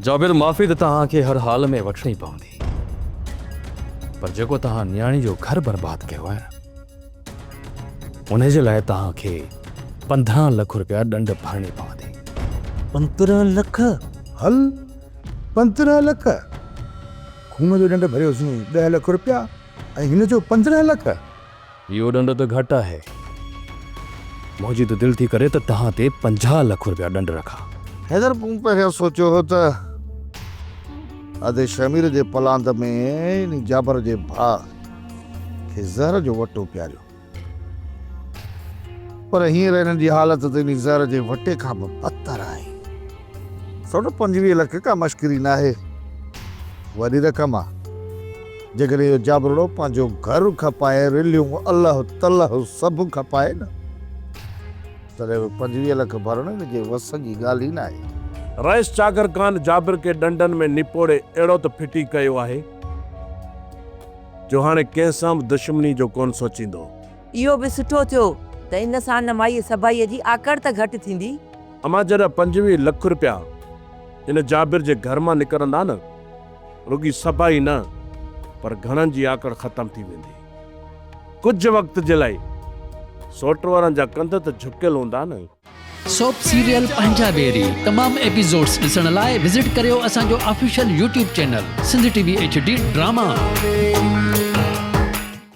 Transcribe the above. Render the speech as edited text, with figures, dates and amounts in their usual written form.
जाबिर माफ़ी तो तव्हांखे हर हाल में वठणी पवंदी, पर जेको तव्हां न्याणी जो घर बर्बाद कयो आहे उन जे लाइ तव्हांखे 15 लाख रुपया दंड भरणी पवंदी। 15 लख? हल 15 लख खून जो दंड भरियोसीं 10 लाख रुपया ऐं हिन जो 15 लख। इहो दंड तो घटि आहे। मुंहिंजी त दिलि थी करे त तव्हां ते 50 लाख रुपया दंड रखा। हैदर मूं पहिरियों सोचियो हो त अदे शमीर जे पलांद में इन जाबर जे भाउ खे ज़हर जो वटो पियारियो, पर हींअर हिननि जी हालत त इन ज़हर जे वटे खां बि बदतर आहे। 25 लख का मश्किरी न आहे, वॾी रक़म आहे। जेकॾहिं इहो जाबरो पंहिंजो घर खपाए, रिलियूं अलाह तलाह सभु खपाए न, तॾहिं 25 लख भरणु हिन जे वस जी ॻाल्हि ई न आहे। रईस चागर ख़ान जाबिर के डंडन में निपोड़े अहिड़ो त फिटी कयो आहे जो हाणे कंहिं सां बि दुश्मनी जो कोन सोचींदो। इहो बि सुठो थियो त इन सां न माई सभाईअ जी आकड़ त घटि थींदी। अमा जॾहिं 25 लाख रुपया इन जाबिर जे घर मां निकिरंदा न, रुगी सभाई न पर घणनि जी आकड़ ख़तम थी वेंदी। कुझु वक़्त जे लाइ सोट वारनि जा कंध त झुकियल हूंदा न। सोप सीरियल पंजाबेरी तमाम एपिसोड्स ॾिसण लाइ विज़िट करियो असांजो official YouTube channel Sindh TV HD drama.